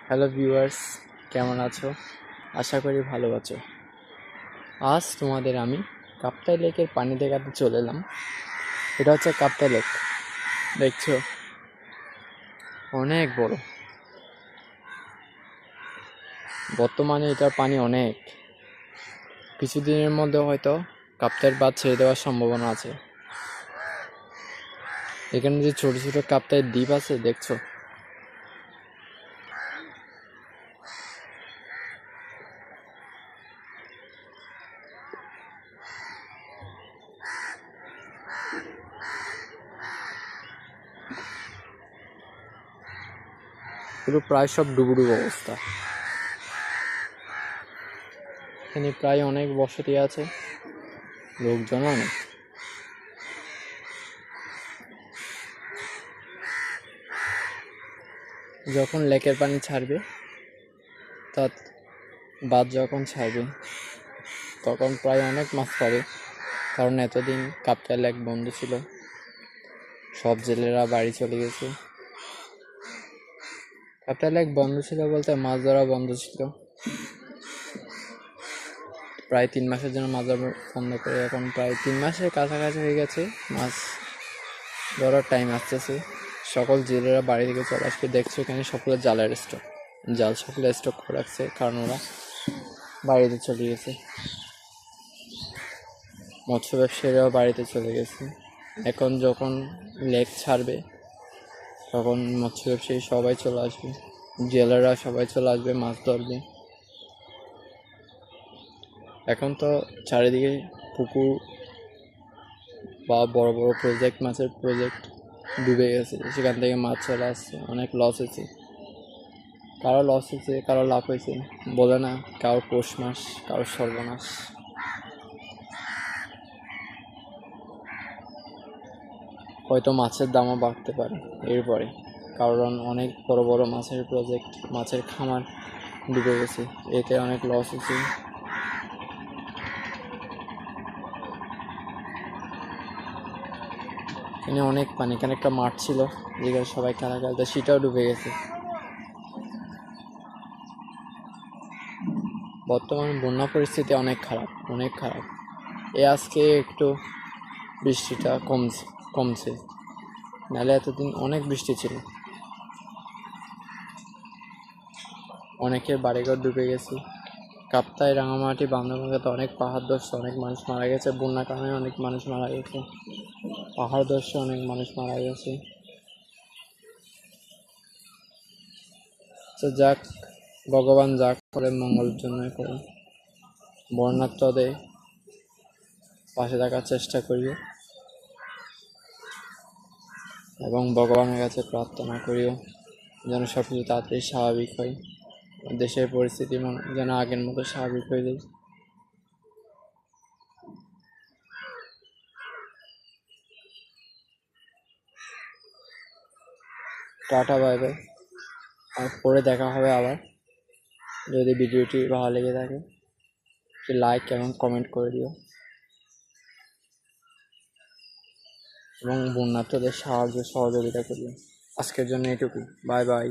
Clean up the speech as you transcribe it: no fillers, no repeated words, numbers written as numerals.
Hello viewers, কেমন আছো? আশা করি ভালো আছো। আজ তোমাদের আমি কাপ্তাই লেকের পানি দেখাতে চলে এলাম। এটা হচ্ছে কাপ্তাই লেক, দেখছো অনেক বড়। বর্তমানে এটার পানি অনেক, কিছুদিনের মধ্যে হয়তো কাপ্তাইয়ের বাঁধ ছেড়ে দেওয়ার সম্ভাবনা আছে। এখানে যে ছোট ছোট কাপ্তাইয়ের দ্বীপ আছে দেখছো, পুরো প্রায় সব ডুবুডুবু অবস্থা। এখানে প্রায় অনেক বসতি আছে, লোকজন অনেক। যখন লেকের পানি ছাড়বে, তা বাঁধ যখন ছাড়বে তখন প্রায় অনেক মাছ পাবে, কারণ এতদিন কাপ্তাই লেক বন্ধ ছিল, সব জেলেরা বাড়ি চলে গেছে। কাপ্তাই লেক বন্ধ ছিল বলতে মাছ ধরা বন্ধ ছিল, প্রায় 3 মাসের জন্য মাছ ধরা বন্ধ করে এখন প্রায় 3 মাসের কাছাকাছি হয়ে গেছে। মাছ ধরার টাইম আসতেছে, সকল জেলেরা বাড়ি থেকে চলে আসবে। দেখছো এখানে সকলের জাল সকলে স্টক করে রাখছে, কারণ ওরা বাড়িতে চলে গেছে। মৎস্য ব্যবসায়ীরাও বাড়িতে চলে গেছে। এখন যখন লেক ছাড়বে তখন মৎস্য ব্যবসায়ী সবাই চলে আসবে, জেলেরা সবাই চলে আসবে মাছ ধরবে। এখন তো চারিদিকে পুকুর বা বড় বড় মাছের প্রজেক্ট ডুবে গেছে, সেখান থেকে মাছ চলে আসছে। অনেক লস হয়েছে, কারো লস হয়েছে, কারো লাভ হয়েছে বলে না, কারোর পৌষ মাস, কারোর সর্বনাশ। হয়তো মাছের দামও বাড়তে পারে এরপরে, কারণ অনেক বড় বড় মাছের প্রজেক্ট, মাছের খামার ডুবে গেছে, এতে অনেক লস হয়েছে। এখানে অনেক পানি, এখানে একটা মাঠ ছিল যেখানে সবাই খেলা খেলতে, সেটাও ডুবে গেছে। বর্তমানে বন্যা পরিস্থিতি অনেক খারাপ, অনেক খারাপ। আজকে একটু বৃষ্টিটা কমছে, নাহলে এতদিন অনেক বৃষ্টি ছিল। অনেকের বাড়িঘর ডুবে গেছে। কাপ্তাই, রাঙামাটি, বান্দরবানকে অনেক পাহাড় ধসে অনেক মানুষ মারা গেছে, বন্যার কারণে অনেক মানুষ মারা গেছে, পাহাড় ধসে অনেক মানুষ মারা গেছে। তো যাক, ভগবান যা করে মঙ্গলের জন্যই করে। বন্যার্তদের পাশে থাকার চেষ্টা করিও এবং ভগবানের কাছে প্রার্থনা করিও যেন সব কিছু তাড়াতাড়ি স্বাভাবিক হয়, দেশের পরিস্থিতি যেন আগের মতো স্বাভাবিক হয়ে যায়। টাটা, বাই বাই, আর পরে দেখা হবে আবার। যদি ভিডিওটি ভালো লেগে থাকে লাইক এবং কমেন্ট করে দিও এবং বন্যার্তদের সাহায্য সহযোগিতা করিও। আজকের জন্য এটুকুই, বাই বাই।